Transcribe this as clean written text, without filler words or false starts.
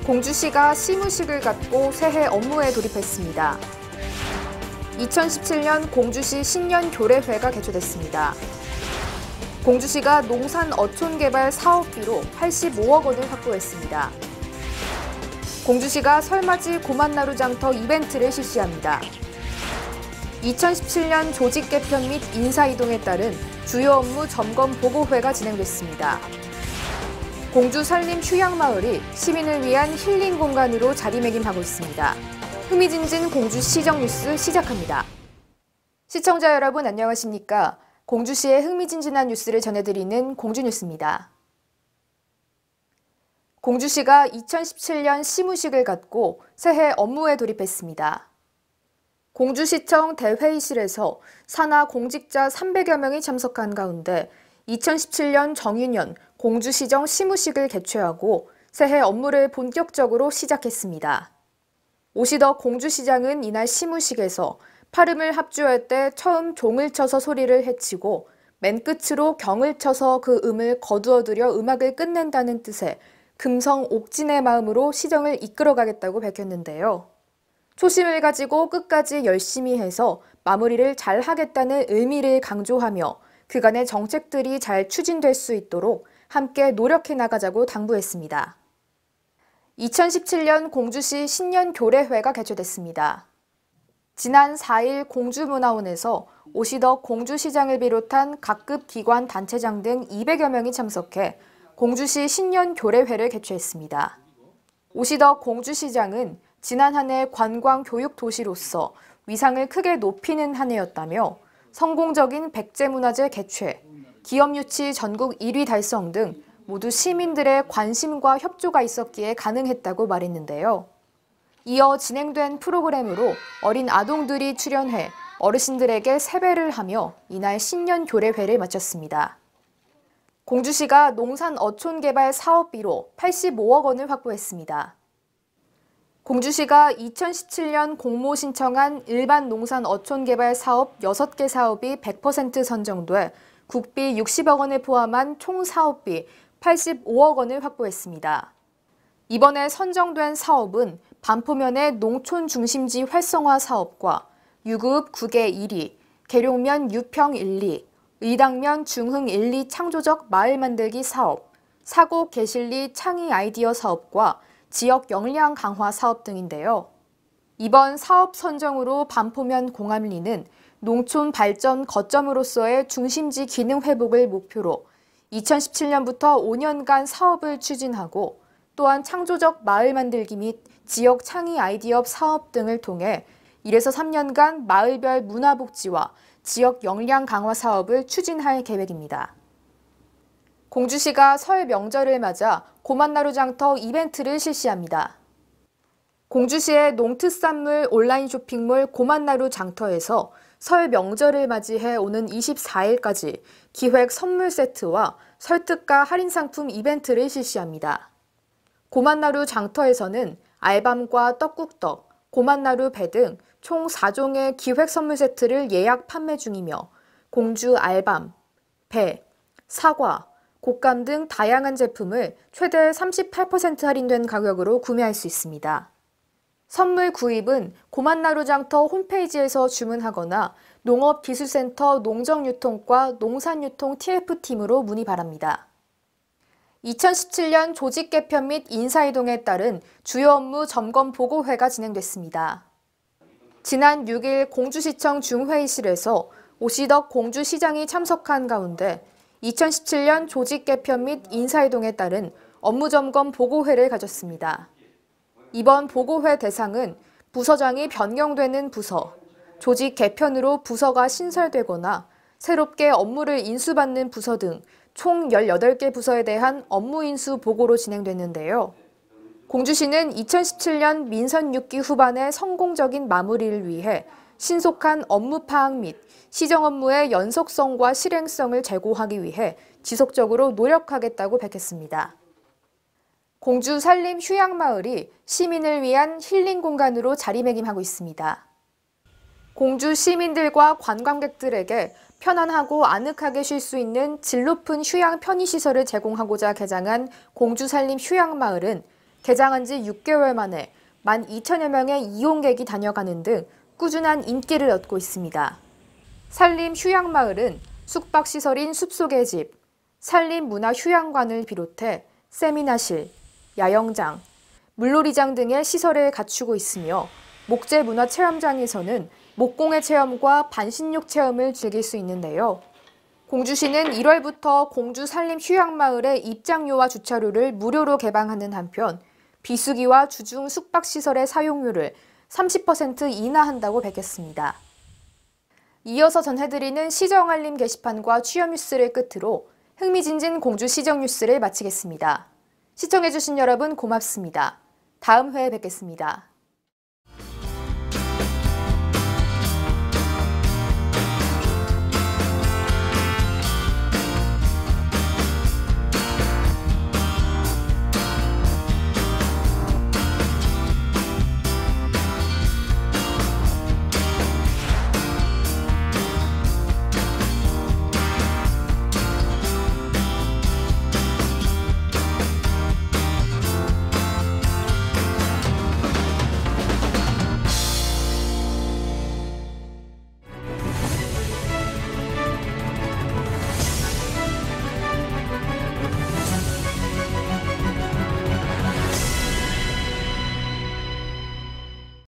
공주시가 시무식을 갖고 새해 업무에 돌입했습니다. 2017년 공주시 신년교례회가 개최됐습니다. 공주시가 농산 어촌개발 사업비로 85억 원을 확보했습니다. 공주시가 설맞이 고만나루 장터 이벤트를 실시합니다. 2017년 조직 개편 및 인사 이동에 따른 주요 업무 점검 보고회가 진행됐습니다. 공주 산림 휴양마을이 시민을 위한 힐링 공간으로 자리매김하고 있습니다. 흥미진진 공주시정 뉴스 시작합니다. 시청자 여러분 안녕하십니까? 공주시의 흥미진진한 뉴스를 전해드리는 공주뉴스입니다. 공주시가 2017년 시무식을 갖고 새해 업무에 돌입했습니다. 공주시청 대회의실에서 산하 공직자 300여 명이 참석한 가운데 2017년 정유년 공주시정 시무식을 개최하고 새해 업무를 본격적으로 시작했습니다. 오시덕 공주시장은 이날 시무식에서 팔음을 합주할 때 처음 종을 쳐서 소리를 헤치고 맨 끝으로 경을 쳐서 그 음을 거두어들여 음악을 끝낸다는 뜻의 금성 옥진의 마음으로 시정을 이끌어가겠다고 밝혔는데요. 초심을 가지고 끝까지 열심히 해서 마무리를 잘 하겠다는 의미를 강조하며 그간의 정책들이 잘 추진될 수 있도록 함께 노력해 나가자고 당부했습니다. 2017년 공주시 신년교례회가 개최됐습니다. 지난 4일 공주문화원에서 오시덕 공주시장을 비롯한 각급 기관 단체장 등 200여 명이 참석해 공주시 신년교례회를 개최했습니다. 오시덕 공주시장은 지난 한 해 관광교육도시로서 위상을 크게 높이는 한 해였다며 성공적인 백제문화제 개최, 기업유치 전국 1위 달성 등 모두 시민들의 관심과 협조가 있었기에 가능했다고 말했는데요. 이어 진행된 프로그램으로 어린 아동들이 출연해 어르신들에게 세배를 하며 이날 신년교례회를 마쳤습니다. 공주시가 농산 어촌개발 사업비로 85억 원을 확보했습니다. 공주시가 2017년 공모 신청한 일반 농산 어촌개발 사업 6개 사업이 100% 선정돼 국비 60억 원을 포함한 총 사업비 85억 원을 확보했습니다. 이번에 선정된 사업은 반포면의 농촌 중심지 활성화 사업과 유급 국외 1위, 계룡면 유평 1, 2, 의당면 중흥 1, 2 창조적 마을 만들기 사업, 사고 개실리 창의 아이디어 사업과 지역 역량 강화 사업 등인데요. 이번 사업 선정으로 반포면 공암리는 농촌 발전 거점으로서의 중심지 기능 회복을 목표로 2017년부터 5년간 사업을 추진하고 또한 창조적 마을 만들기 및 지역 창의 아이디어 사업 등을 통해 1에서 3년간 마을별 문화복지와 지역 역량 강화 사업을 추진할 계획입니다. 공주시가 설 명절을 맞아 고만나루 장터 이벤트를 실시합니다. 공주시의 농특산물 온라인 쇼핑몰 고만나루 장터에서 설 명절을 맞이해 오는 24일까지 기획 선물 세트와 설특가 할인 상품 이벤트를 실시합니다. 고만나루 장터에서는 알밤과 떡국떡, 고만나루 배 등 총 4종의 기획 선물 세트를 예약 판매 중이며 공주 알밤, 배, 사과, 곶감 등 다양한 제품을 최대 38% 할인된 가격으로 구매할 수 있습니다. 선물 구입은 고만나루 장터 홈페이지에서 주문하거나 농업기술센터 농정유통과 농산유통 TF팀으로 문의 바랍니다. 2017년 조직 개편 및 인사 이동에 따른 주요 업무 점검 보고회가 진행됐습니다. 지난 6일 공주시청 중회의실에서 오시덕 공주시장이 참석한 가운데 2017년 조직 개편 및 인사 이동에 따른 업무 점검 보고회를 가졌습니다. 이번 보고회 대상은 부서장이 변경되는 부서, 조직 개편으로 부서가 신설되거나 새롭게 업무를 인수받는 부서 등 총 18개 부서에 대한 업무 인수 보고로 진행됐는데요. 공주시는 2017년 민선 6기 후반의 성공적인 마무리를 위해 신속한 업무 파악 및 시정 업무의 연속성과 실행성을 제고하기 위해 지속적으로 노력하겠다고 밝혔습니다. 공주 산림 휴양마을이 시민을 위한 힐링 공간으로 자리매김하고 있습니다. 공주 시민들과 관광객들에게 편안하고 아늑하게 쉴 수 있는 질 높은 휴양 편의시설을 제공하고자 개장한 공주 산림 휴양마을은 개장한 지 6개월 만에 12,000여 명의 이용객이 다녀가는 등 꾸준한 인기를 얻고 있습니다. 산림 휴양마을은 숙박시설인 숲속의 집, 산림문화휴양관을 비롯해 세미나실, 야영장, 물놀이장 등의 시설을 갖추고 있으며 목재문화체험장에서는 목공예 체험과 반신욕 체험을 즐길 수 있는데요. 공주시는 1월부터 공주 산림휴양마을의 입장료와 주차료를 무료로 개방하는 한편 비수기와 주중 숙박시설의 사용료를 30% 인하한다고 밝혔습니다. 이어서 전해드리는 시정알림 게시판과 취업 뉴스를 끝으로 흥미진진 공주 시정 뉴스를 마치겠습니다. 시청해주신 여러분 고맙습니다. 다음 회에 뵙겠습니다.